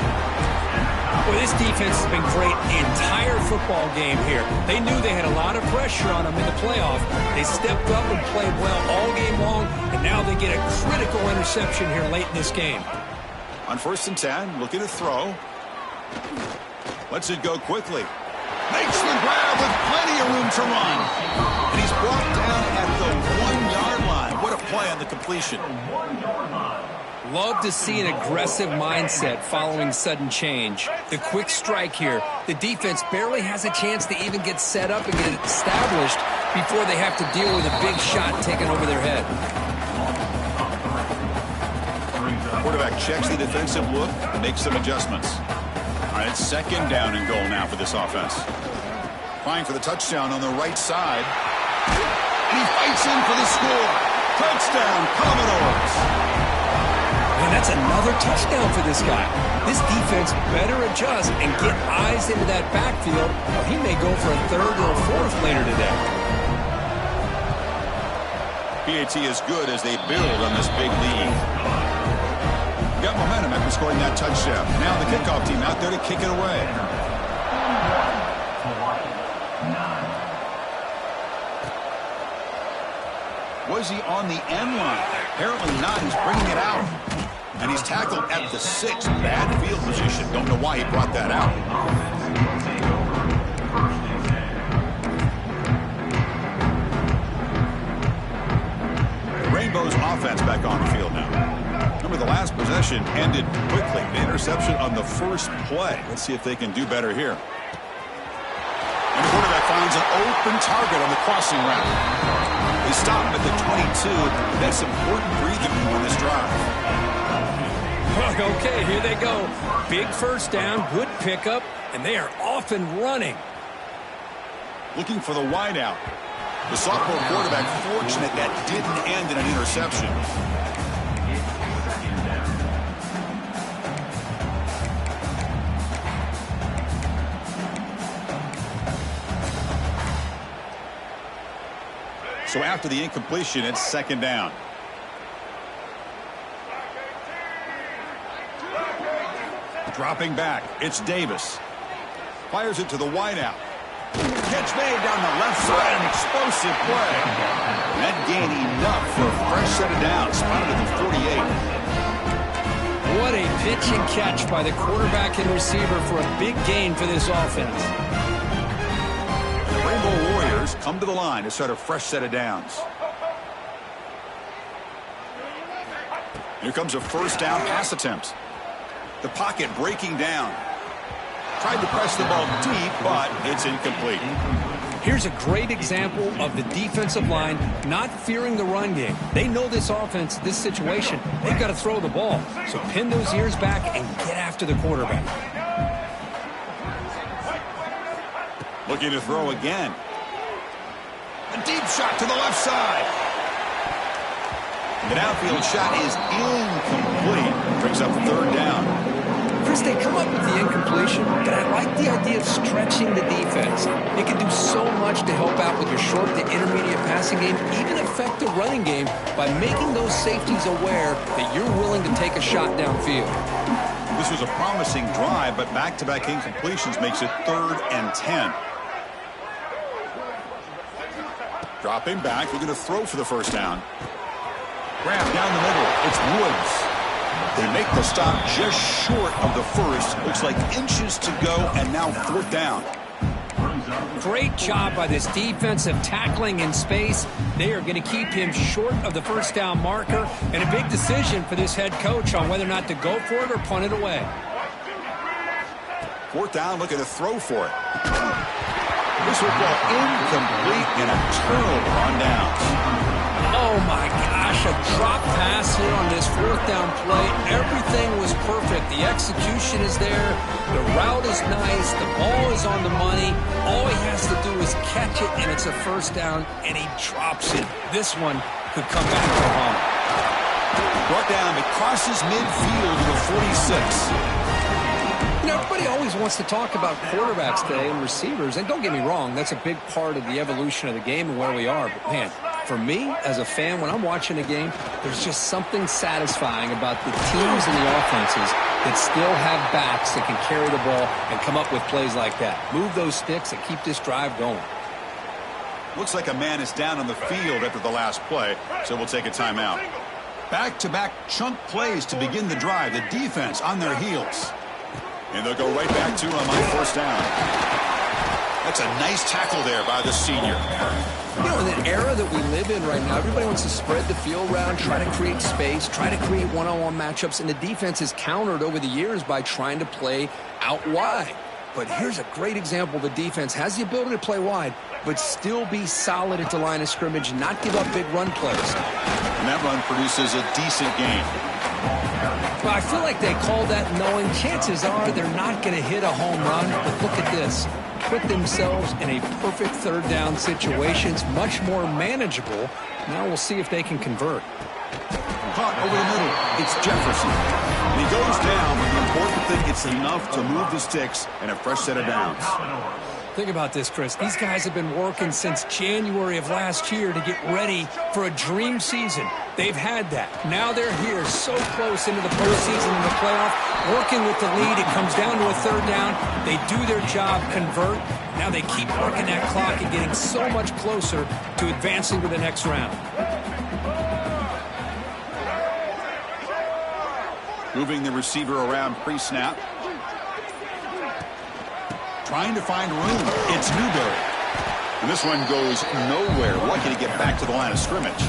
Well, this defense has been great the entire football game here. They knew they had a lot of pressure on them in the playoff. They stepped up and played well all game long, and now they get a critical interception here late in this game. On 1st and 10, looking to throw. Lets it go quickly. Makes the grab with plenty of room to run. And he's brought down at the 1-yard line. What a play on the completion. Love to see an aggressive mindset following sudden change. The quick strike here. The defense barely has a chance to even get set up and get established before they have to deal with a big shot taken over their head. The quarterback checks the defensive look and makes some adjustments. All right, it's 2nd down and goal now for this offense. Trying for the touchdown on the right side. And he fights in for the score. Touchdown, Commodores. And that's another touchdown for this guy. This defense better adjust and get eyes into that backfield, or he may go for a 3rd or a 4th later today. PAT is good as they build on this big lead. Got momentum after scoring that touchdown. Now the kickoff team out there to kick it away. Was he on the end line? Apparently not. He's bringing it out. And he's tackled at the 6. Bad field position. Don't know why he brought that out. The Rainbows offense back on the field now. Remember, the last possession ended quickly. The interception on the first play. Let's see if they can do better here. And the quarterback finds an open target on the crossing route. They stop him at the 22. That's important breathing room on this drive. Okay, here they go. Big first down, good pickup, and they are off and running. Looking for the wideout. The sophomore quarterback fortunate that didn't end in an interception. So after the incompletion, it's 2nd down. Dropping back, it's Davis. Fires it to the wideout. Catch made down the left side, an explosive play. That gained enough for a fresh set of downs, spotted at the 48. What a pitch and catch by the quarterback and receiver for a big gain for this offense. The Rainbow Warriors come to the line to start a fresh set of downs. Here comes a 1st down pass attempt. The pocket breaking down. Tried to press the ball deep, but it's incomplete. Here's a great example of the defensive line not fearing the run game. They know this offense, this situation, they've got to throw the ball. So pin those ears back and get after the quarterback. Looking to throw again. A deep shot to the left side. The downfield shot is incomplete. Brings up 3rd down. Chris, they come up with the incompletion, but I like the idea of stretching the defense. It can do so much to help out with your short to intermediate passing game, even affect the running game by making those safeties aware that you're willing to take a shot downfield. This was a promising drive, but back-to-back incompletions makes it 3rd and 10. Dropping back, we're going to throw for the first down. Grab down the middle, it's Woods. They make the stop just short of the first. Looks like inches to go, and now 4th down. Great job by this defensive tackling in space. They are going to keep him short of the first down marker, and a big decision for this head coach on whether or not to go for it or punt it away. 4th down, looking to throw for it. This will go incomplete and a turnover on downs. Oh my gosh, a drop pass here on this 4th down play. Everything was perfect. The execution is there. The route is nice. The ball is on the money. All he has to do is catch it, and it's a first down, and he drops it. This one could come back for home. Brought down, it crosses midfield to the 46. You know, everybody always wants to talk about quarterbacks today and receivers, and don't get me wrong, that's a big part of the evolution of the game and where we are. But, man, for me, as a fan, when I'm watching a game, there's just something satisfying about the teams and the offenses that still have backs that can carry the ball and come up with plays like that. Move those sticks and keep this drive going. Looks like a man is down on the field after the last play, so we'll take a timeout. Back-to-back chunk plays to begin the drive. The defense on their heels. And they'll go right back to him on 1st down. That's a nice tackle there by the senior. You know, in the era that we live in right now, everybody wants to spread the field around, try to create space, try to create one-on-one matchups, and the defense is countered over the years by trying to play out wide. But here's a great example. The defense has the ability to play wide, but still be solid at the line of scrimmage, not give up big run plays. And that run produces a decent gain. Well, I feel like they call that knowing chances are they're not going to hit a home run. But look at this. Put themselves in a perfect 3rd down situation. It's much more manageable. Now we'll see if they can convert. Caught over the middle. It's Jefferson. And he goes down, but the important thing, it's enough to move the sticks and a fresh set of downs. Think about this, Chris. These guys have been working since January of last year to get ready for a dream season. They've had that. Now they're here so close into the postseason and the playoff, working with the lead. It comes down to a 3rd down. They do their job, convert. Now they keep working that clock and getting so much closer to advancing to the next round. Moving the receiver around pre-snap. Trying to find room. It's Newberry. And this one goes nowhere. Lucky to get back to the line of scrimmage.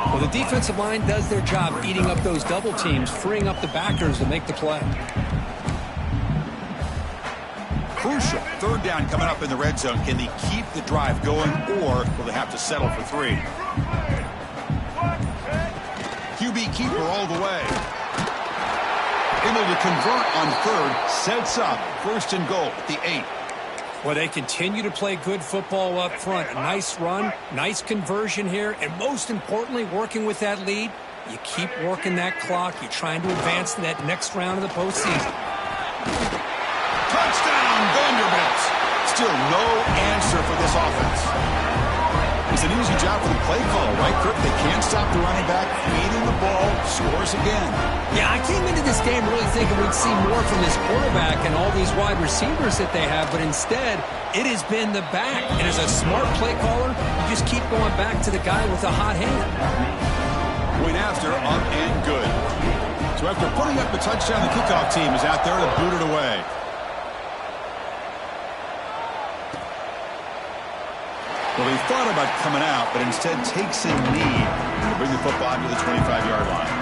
Well, the defensive line does their job eating up those double teams, freeing up the backers to make the play. Crucial. 3rd down coming up in the red zone. Can they keep the drive going, or will they have to settle for 3? QB keeper all the way. Able to convert on 3rd, sets up 1st and goal at the 8. Well, they continue to play good football up front. A nice run, nice conversion here, and most importantly, working with that lead, you keep working that clock. You're trying to advance to that next round of the postseason. Touchdown, Vanderbilt. Still no answer for this offense. It's an easy job for the play call, right, Kirk? They can't stop the running back, feeding the ball, scores again. Yeah, I came into this game really thinking we'd see more from this quarterback and all these wide receivers that they have, but instead, it has been the back. And as a smart play caller, you just keep going back to the guy with a hot hand. Point after, up and good. So after putting up the touchdown, the kickoff team is out there to boot it away. Well, he thought about coming out, but instead takes a knee to bring the football to the 25-yard line.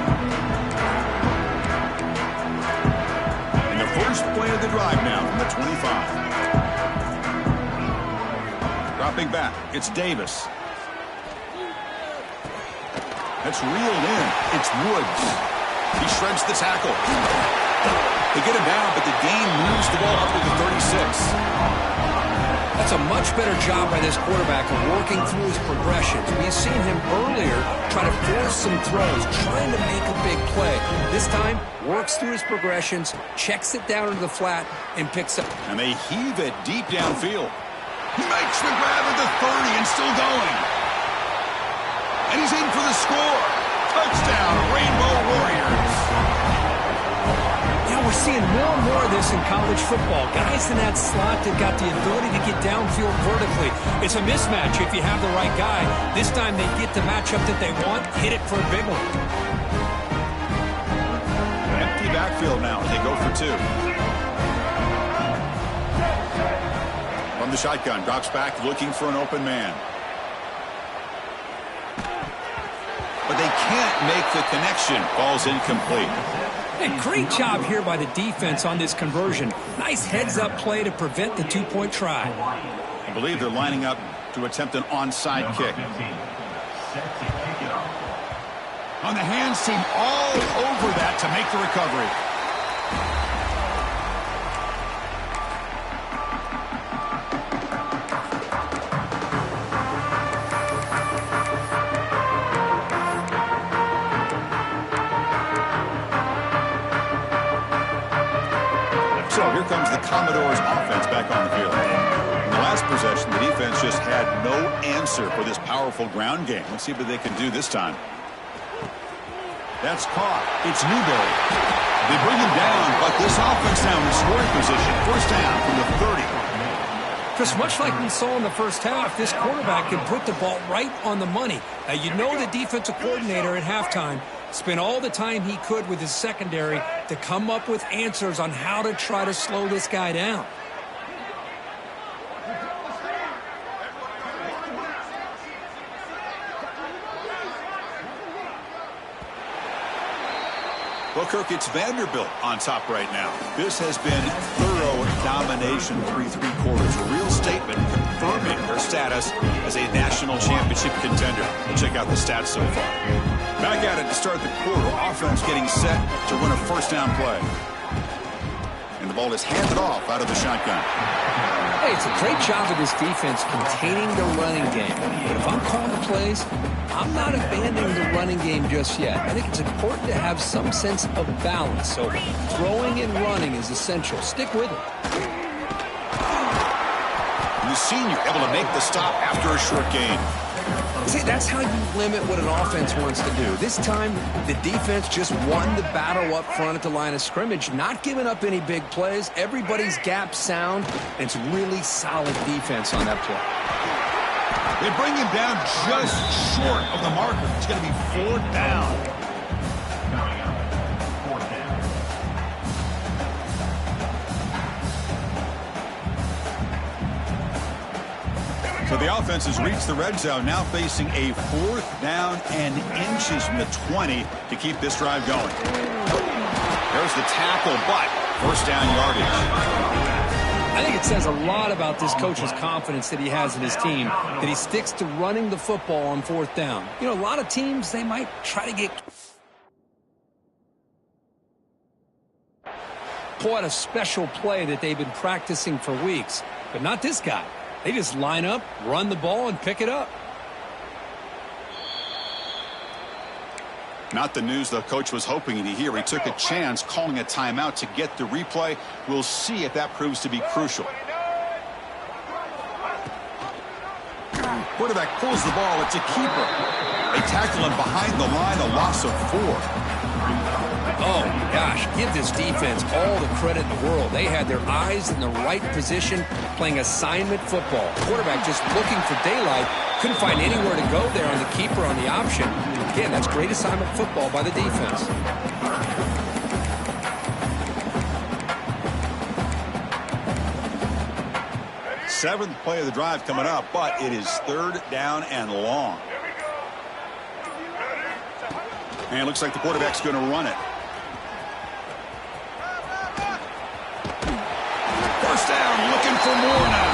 And the first play of the drive now from the 25. Dropping back, it's Davis. That's reeled in. It's Woods. He shreds the tackle. They get him down, but the gain moves the ball up to the 36. That's It's a much better job by this quarterback of working through his progressions. We've seen him earlier try to force some throws, trying to make a big play. This time, works through his progressions, checks it down into the flat, and picks up. And they heave it deep downfield. He makes the grab at the 30 and still going. And he's in for the score. Touchdown, Rainbow Warriors. We're seeing more and more of this in college football. Guys in that slot that got the ability to get downfield vertically. It's a mismatch if you have the right guy. This time they get the matchup that they want, hit it for a big one. Empty backfield now. They go for 2. From the shotgun, drops back looking for an open man. But they can't make the connection. Ball's incomplete. A great job here by the defense on this conversion. Nice heads-up play to prevent the 2-point try. I believe they're lining up to attempt an onside kick. On the hands team all over that to make the recovery. So here comes the Commodores offense back on the field. In the last possession, the defense just had no answer for this powerful ground game. Let's see what they can do this time. That's caught. It's Newberry. They bring him down, but this offense now in scoring position. First down from the 30. Just much like we saw in the first half, this quarterback can put the ball right on the money. Now, you know the defensive coordinator at halftime spent all the time he could with his secondary to come up with answers on how to try to slow this guy down. Well, Kirk, it's Vanderbilt on top right now. This has been thorough domination through 3 quarters. A real statement confirming their status as a national championship contender. We'll check out the stats so far. Back at it to start the quarter. Offense getting set to run a first down play. And the ball is handed off out of the shotgun. Hey, it's a great job of this defense containing the running game. But if I'm calling the plays, I'm not abandoning the running game just yet. I think it's important to have some sense of balance. So throwing and running is essential. Stick with it. The senior able to make the stop after a short gain. See, that's how you limit what an offense wants to do. This time, the defense just won the battle up front at the line of scrimmage, not giving up any big plays. Everybody's gap sound, and it's really solid defense on that play. They bring him down just short of the marker. It's going to be 4th down. So the offense has reached the red zone, now facing a 4th down and inches from the 20 to keep this drive going. There's the tackle, but first down yardage. I think it says a lot about this coach's confidence that he has in his team, that he sticks to running the football on 4th down. You know, a lot of teams, they might try to get... pull out a special play that they've been practicing for weeks, but not this guy. They just line up, run the ball, and pick it up. Not the news the coach was hoping to hear. He took a chance calling a timeout to get the replay. We'll see if that proves to be crucial. Quarterback pulls the ball. It's a keeper. They tackle him behind the line, a loss of 4. Oh, gosh, give this defense all the credit in the world. They had their eyes in the right position playing assignment football. Quarterback just looking for daylight. Couldn't find anywhere to go there on the keeper on the option. Again, that's great assignment football by the defense. Seventh play of the drive coming up, but it is 3rd down and long. And it looks like the quarterback's going to run it. First down, looking for more now.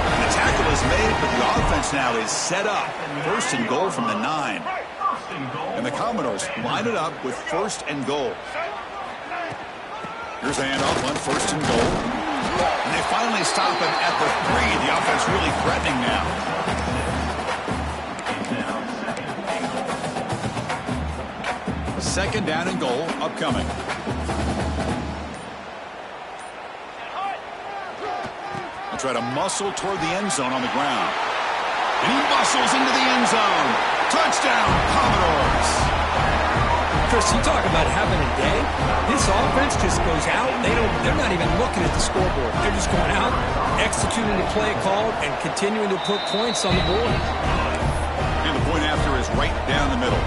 And the tackle is made, but the offense now is set up. 1st and goal from the 9. And the Commodores line it up with 1st and goal. Here's a handoff on 1st and goal. And they finally stop him at the 3. The offense really threatening now. Second down and goal upcoming. They'll try to muscle toward the end zone on the ground. And he muscles into the end zone. Touchdown, Commodores. Chris, you talk about having a day. This offense just goes out. They're not even looking at the scoreboard. They're just going out, executing the play called, and continuing to put points on the board. And the point after is right down the middle.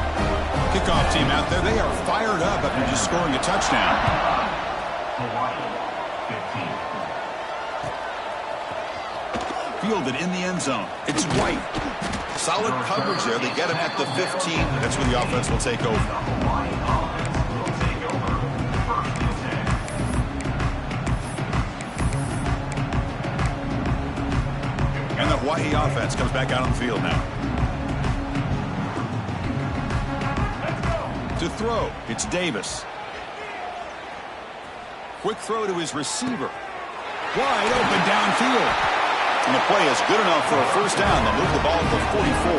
Kickoff team out there, they are fired up after just scoring a touchdown. Fielded in the end zone. It's White. Solid coverage there. They get him at the 15. That's where the offense will take over. And the Hawaii offense comes back out on the field now. To throw, it's Davis. Quick throw to his receiver. Wide open downfield. And the play is good enough for a first down. They'll move the ball to the 44.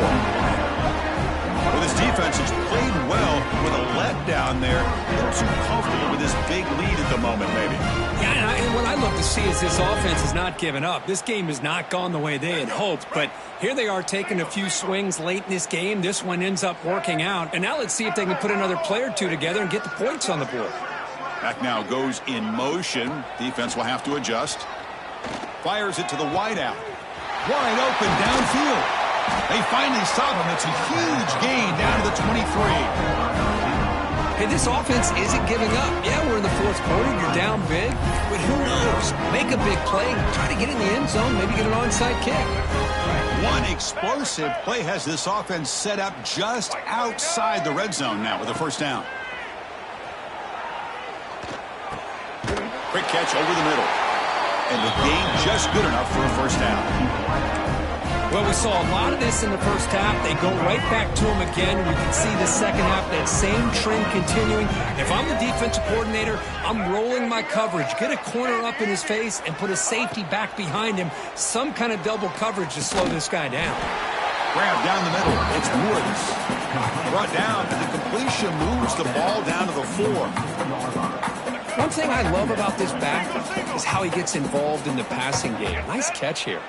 Well, this defense has played well with a letdown there. A little too comfortable with this big lead at the moment, maybe. Yeah, and what I love to see is this offense has not given up. This game has not gone the way they had hoped, but here they are taking a few swings late in this game. This one ends up working out. And now let's see if they can put another play or two together and get the points on the board. Back now goes in motion. Defense will have to adjust. Fires it to the wideout. Wide open downfield. They finally stop him. It's a huge gain down to the 23. Hey, this offense isn't giving up. Yeah, we're in the fourth quarter. You're down big. But who knows? Make a big play. Try to get in the end zone. Maybe get an onside kick. One explosive play has this offense set up just outside the red zone now with a first down. Quick catch over the middle. And the gain just good enough for a first down. Well, we saw a lot of this in the first half. They go right back to him again. We can see the second half, that same trend continuing. If I'm the defensive coordinator, I'm rolling my coverage. Get a corner up in his face and put a safety back behind him. Some kind of double coverage to slow this guy down. Grab down the middle. It's Woods. Brought down, and the completion moves the ball down to the 4. One thing I love about this back is how he gets involved in the passing game. Nice catch here.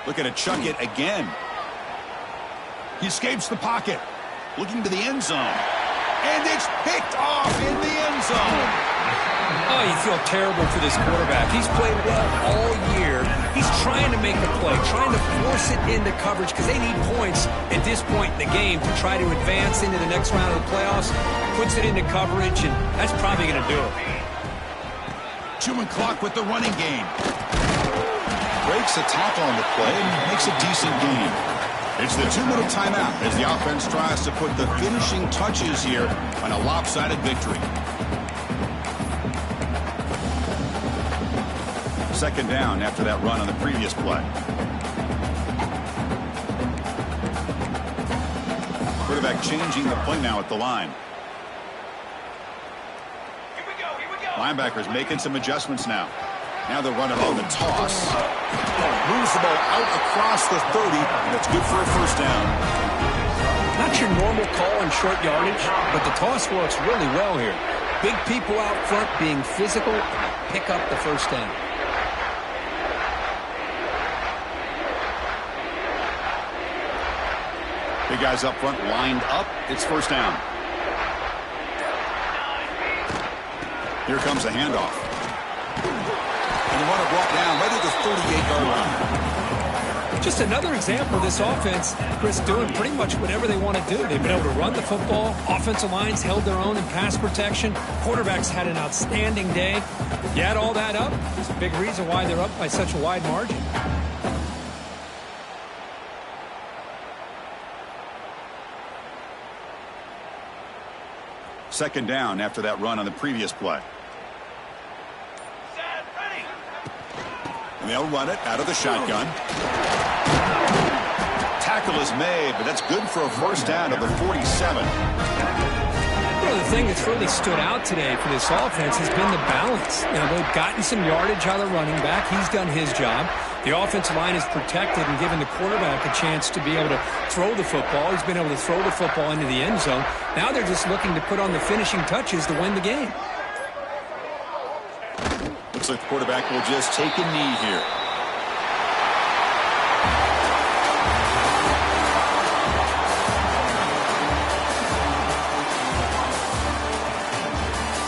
Looking to chuck it again. He escapes the pocket. Looking to the end zone. And it's picked off in the end zone. Oh, you feel terrible for this quarterback. He's played well all year. He's trying to make a play, trying to force it into coverage because they need points at this point in the game to try to advance into the next round of the playoffs. Puts it into coverage, and that's probably going to do it. 2 clock with the running game. Breaks a tackle on the play and makes a decent gain. It's the 2-minute timeout as the offense tries to put the finishing touches here on a lopsided victory. Second down after that run on the previous play. Quarterback changing the play now at the line. Linebackers making some adjustments now. Now they're running on the toss. Moves the ball out across the 30, and it's good for a first down. Not your normal call on short yardage, but the toss works really well here. Big people out front being physical, pick up the first down. Big guys up front lined up. It's first down. Here comes a handoff. And the runner brought down right at the 38-yard line. Just another example of this offense, Chris, doing pretty much whatever they want to do. They've been able to run the football. Offensive lines held their own in pass protection. Quarterbacks had an outstanding day. You add all that up, it's a big reason why they're up by such a wide margin. Second down after that run on the previous play. And they'll run it out of the shotgun. Tackle is made, but that's good for a first down of the 47. You know, the thing that's really stood out today for this offense has been the balance. You know, they've gotten some yardage out of the running back. He's done his job. The offensive line is protected and given the quarterback a chance to be able to throw the football. He's been able to throw the football into the end zone. Now they're just looking to put on the finishing touches to win the game. Looks like the quarterback will just take a knee here.